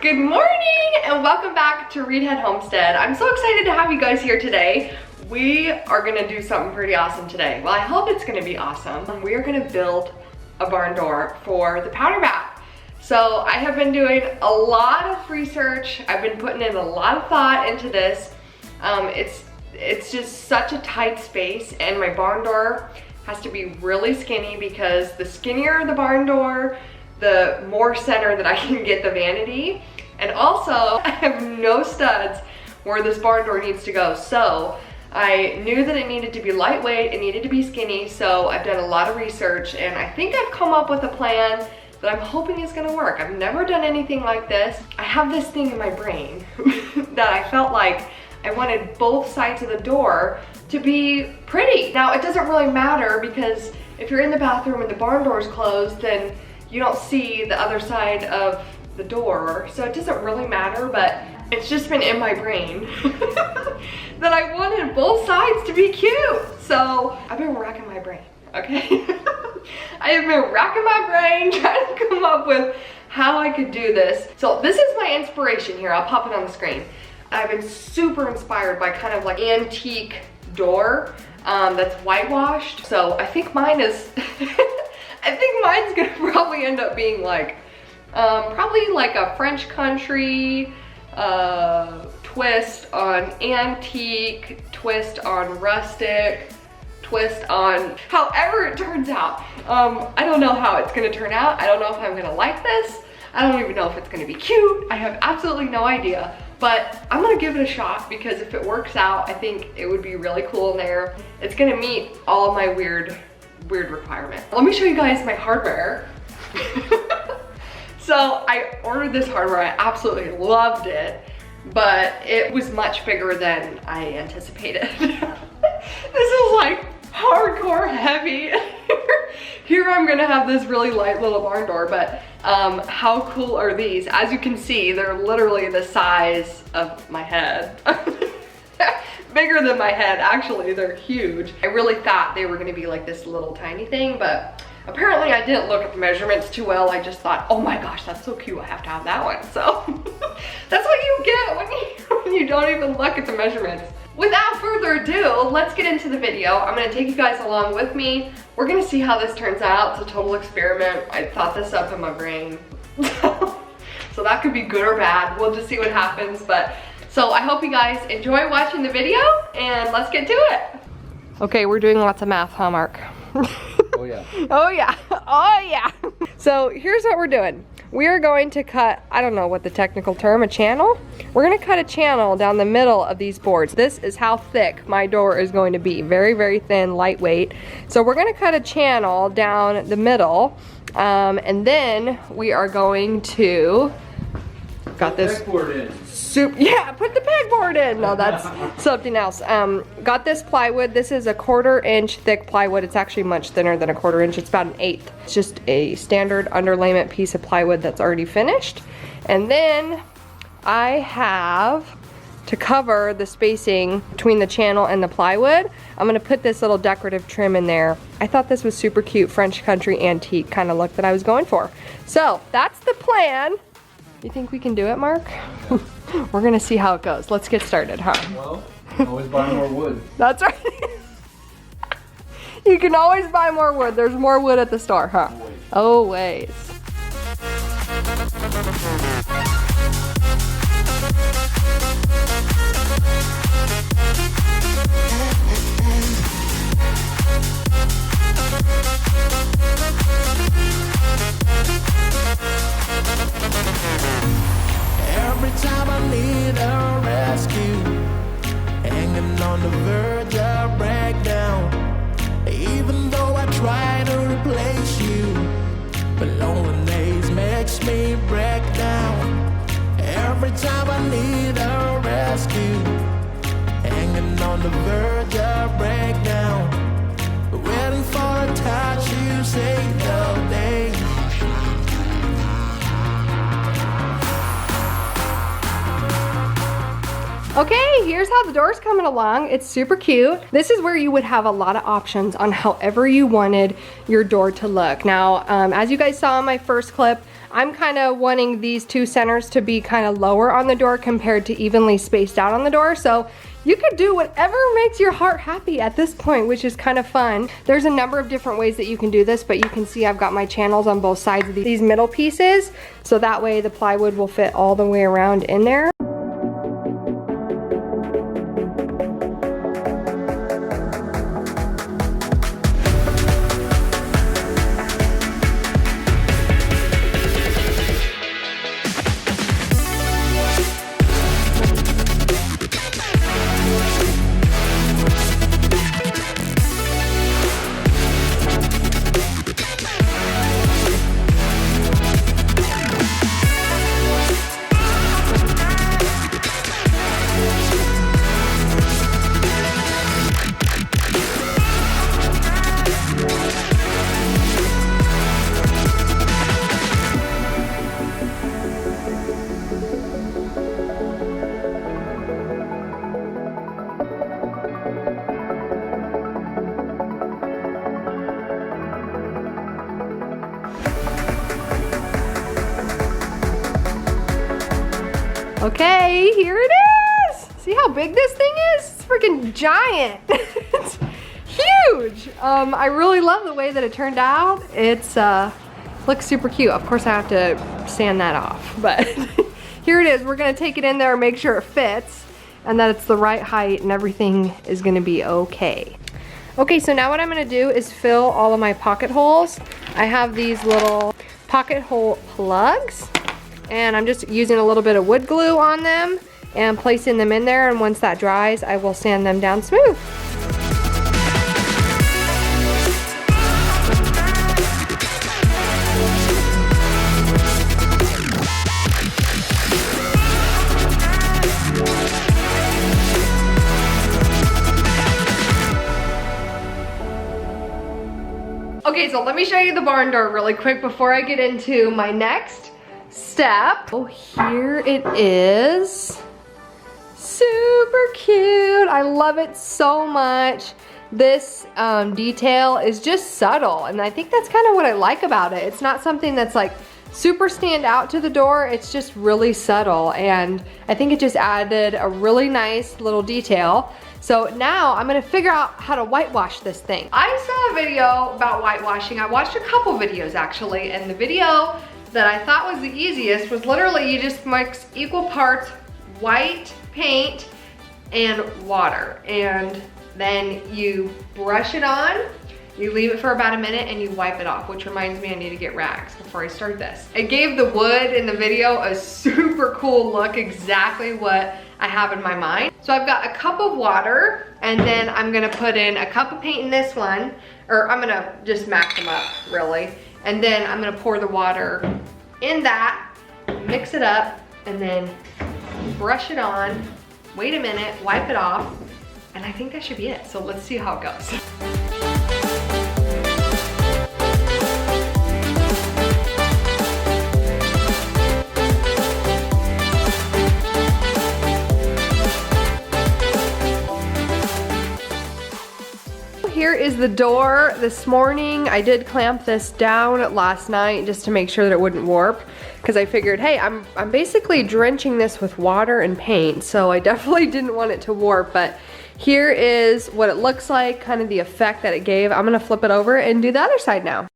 Good morning and welcome back to Reedhead Homestead. I'm so excited to have you guys here today. We are gonna do something pretty awesome today. Well, I hope it's gonna be awesome. We are gonna build a barn door for the powder bath. So I have been doing a lot of research. I've been putting in a lot of thought into this. It's just such a tight space, and my barn door has to be really skinny because the skinnier the barn door, the more center that I can get the vanity. And also, I have no studs where this barn door needs to go. So I knew that it needed to be lightweight, it needed to be skinny, so I've done a lot of research and I think I've come up with a plan that I'm hoping is gonna work. I've never done anything like this. I have this thing in my brain that I felt like I wanted both sides of the door to be pretty. Now, it doesn't really matter because if you're in the bathroom and the barn door is closed, then you don't see the other side of the door. So it doesn't really matter, but it's just been in my brain that I wanted both sides to be cute. So I've been racking my brain, okay? I have been racking my brain trying to come up with how I could do this. So this is my inspiration here. I'll pop it on the screen. I've been super inspired by kind of like antique door that's whitewashed. So I think mine is, I think mine's gonna probably end up being like, probably like a French country twist on antique, twist on rustic, twist on however it turns out. I don't know how it's gonna turn out. I don't know if I'm gonna like this. I don't even know if it's gonna be cute. I have absolutely no idea. But I'm gonna give it a shot because if it works out, I think it would be really cool in there. It's gonna meet all of my weird requirements. Let me show you guys my hardware. So I ordered this hardware, I absolutely loved it, but it was much bigger than I anticipated. This is like hardcore heavy. Here I'm gonna have this really light little barn door, but how cool are these? As you can see, they're literally the size of my head. Bigger than my head, actually, they're huge. I really thought they were gonna be like this little tiny thing, but apparently I didn't look at the measurements too well. I just thought, oh my gosh, that's so cute, I have to have that one. So that's what you get when you don't even look at the measurements. Without further ado, let's get into the video. I'm gonna take you guys along with me. We're gonna see how this turns out. It's a total experiment. I thought this up in my brain. So that could be good or bad. We'll just see what happens. But so I hope you guys enjoy watching the video and let's get to it. Okay, we're doing lots of math, huh, Mark? Oh yeah. Oh yeah, oh yeah. So here's what we're doing. We are going to cut, I don't know what the technical term, a channel? We're gonna cut a channel down the middle of these boards. This is how thick my door is going to be. Very, very thin, lightweight. So we're gonna cut a channel down the middle, and then we are going to, got this. Yeah, put the pegboard in. No, that's something else. Got this plywood. This is a 1/4 inch thick plywood. It's actually much thinner than a 1/4 inch. It's about 1/8. It's just a standard underlayment piece of plywood that's already finished. And then I have, to cover the spacing between the channel and the plywood, I'm gonna put this little decorative trim in there. I thought this was super cute, French country antique kind of look that I was going for. So that's the plan. You think we can do it, Mark? We're gonna see how it goes. Let's get started, huh? Well, always buy more wood. That's right. You can always buy more wood. There's more wood at the store, huh? Always. Every time I need a rescue, hanging on the verge of breakdown. Even though I try to replace you, but loneliness makes me break down. Every time I need a rescue, hanging on the verge of breakdown. Waiting for a touch, you say no day. Okay, here's how the door's coming along. It's super cute. This is where you would have a lot of options on however you wanted your door to look. Now, as you guys saw in my first clip, I'm kind of wanting these two centers to be kind of lower on the door compared to evenly spaced out on the door. So you could do whatever makes your heart happy at this point, which is kind of fun. There's a number of different ways that you can do this, but you can see I've got my channels on both sides of these middle pieces. So that way the plywood will fit all the way around in there. Okay, here it is. See how big this thing is? It's freaking giant. It's huge. I really love the way that it turned out. It's looks super cute. Of course I have to sand that off, but here it is. We're gonna take it in there and make sure it fits and that it's the right height and everything is gonna be okay. Okay, so now what I'm gonna do is fill all of my pocket holes. I have these little pocket hole plugs, and I'm just using a little bit of wood glue on them and placing them in there, and once that dries, I will sand them down smooth. Okay, so let me show you the barn door really quick before I get into my next step. Oh, here it is. Super cute. I love it so much. This detail is just subtle, and I think that's kind of what I like about it. It's not something that's like super stand out to the door. It's just really subtle, and I think it just added a really nice little detail. So now I'm gonna figure out how to whitewash this thing. I saw a video about whitewashing. I watched a couple videos actually, and the video that I thought was the easiest was literally you just mix equal parts white paint and water, and then you brush it on, you leave it for about a minute, and you wipe it off, which reminds me I need to get rags before I start this. It gave the wood in the video a super cool look, exactly what I have in my mind. So I've got a cup of water, and then I'm gonna put in a cup of paint in this one, or I'm gonna just max them up really. And then I'm gonna pour the water in that, mix it up, and then brush it on, wait a minute, wipe it off, and I think that should be it. So let's see how it goes. Here is the door. This morning I did clamp this down last night just to make sure that it wouldn't warp, because I figured, hey, I'm basically drenching this with water and paint, so I definitely didn't want it to warp. But here is what it looks like, kind of the effect that it gave. I'm gonna flip it over and do the other side now.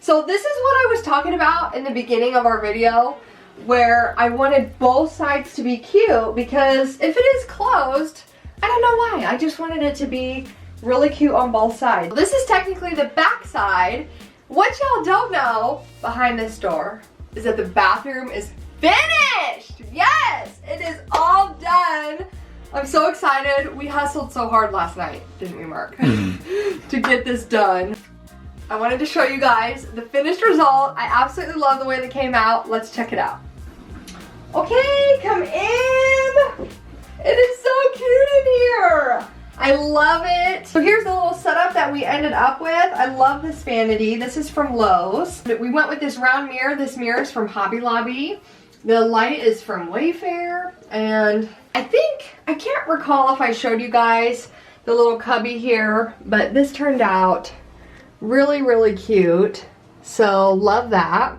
So this is what I was talking about in the beginning of our video, where I wanted both sides to be cute, because if it is closed, I don't know why, I just wanted it to be really cute on both sides. This is technically the back side. What y'all don't know behind this door is that the bathroom is finished. Yes, it is all done. I'm so excited. We hustled so hard last night, didn't we, Mark? To get this done. I wanted to show you guys the finished result. I absolutely love the way they came out. Let's check it out. Okay, come in. It is so cute in here. I love it. So here's the little setup that we ended up with. I love this vanity. This is from Lowe's. We went with this round mirror. This mirror is from Hobby Lobby. The light is from Wayfair. And I can't recall if I showed you guys the little cubby here, but this turned out really, really cute. So love that.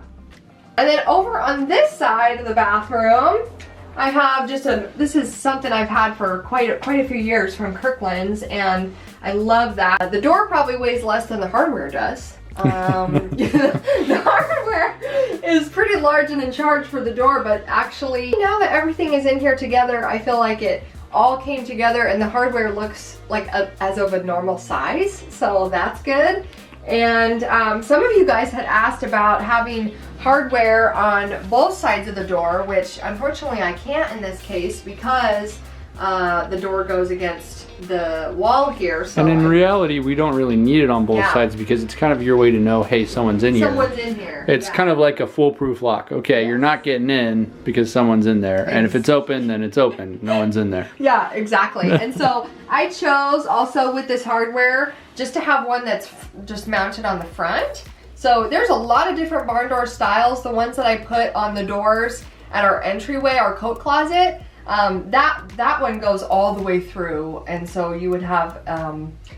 And then over on this side of the bathroom, I have just this is something I've had for quite a few years from Kirkland's, and I love that. The door probably weighs less than the hardware does. The hardware is pretty large and in charge for the door, but actually now that everything is in here together, I feel like it all came together and the hardware looks like as of a normal size, so that's good. And some of you guys had asked about having hardware on both sides of the door, which unfortunately I can't in this case because the door goes against the wall here. So and in reality, we don't really need it on both sides because it's kind of your way to know, hey, someone's in here. Someone's in here. It's kind of like a foolproof lock. Okay, you're not getting in because someone's in there. And if it's open, then it's open. No one's in there. Yeah, exactly. And so I chose also with this hardware just to have one that's just mounted on the front. So there's a lot of different barn door styles. The ones that I put on the doors at our entryway, our coat closet, that one goes all the way through, and so you would have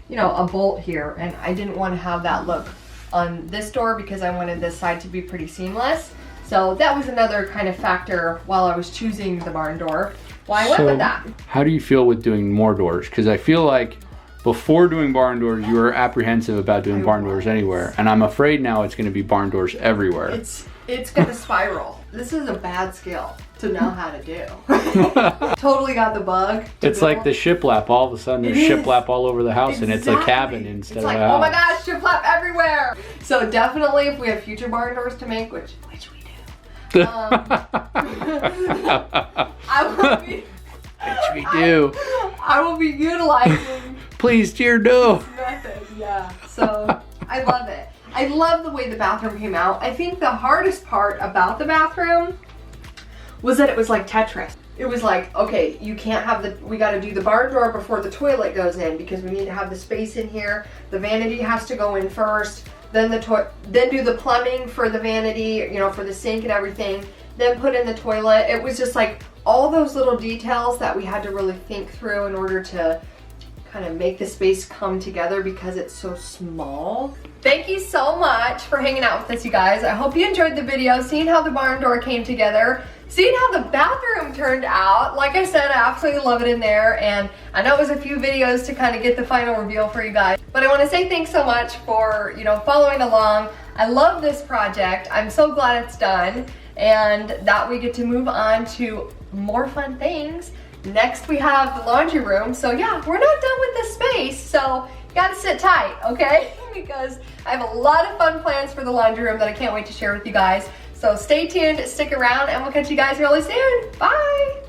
you know, a bolt here, and I didn't want to have that look on this door because I wanted this side to be pretty seamless. So that was another kind of factor while I was choosing the barn door, why I went with that. How do you feel with doing more doors? Because I feel like before doing barn doors, you were apprehensive about doing barn doors anywhere, and I'm afraid now it's going to be barn doors everywhere. It's going to spiral. This is a bad skill to know how to do. Totally got the bug. It's like the shiplap. All of a sudden, there's shiplap all over the house, and it's a cabin instead of a house. Oh my gosh, shiplap everywhere. So definitely, if we have future barn doors to make, which we do, I will be utilizing. Please, dear, no. Method, yeah. So I love it. I love the way the bathroom came out. I think the hardest part about the bathroom was that it was like Tetris. It was like, okay, you can't have we gotta do the barn door before the toilet goes in because we need to have the space in here. The vanity has to go in first, then then do the plumbing for the vanity, you know, for the sink and everything, then put in the toilet. It was just like all those little details that we had to really think through in order to kind of make the space come together because it's so small. Thank you so much for hanging out with us, you guys. I hope you enjoyed the video, seeing how the barn door came together, seeing how the bathroom turned out. Like I said, I absolutely love it in there, and I know it was a few videos to kind of get the final reveal for you guys, but I want to say thanks so much for, you know, following along. I love this project. I'm so glad it's done, and that we get to move on to more fun things. Next we have the laundry room. So yeah, we're not done with this space, so you gotta sit tight, okay? Because I have a lot of fun plans for the laundry room that I can't wait to share with you guys. So stay tuned, stick around, and we'll catch you guys really soon. Bye!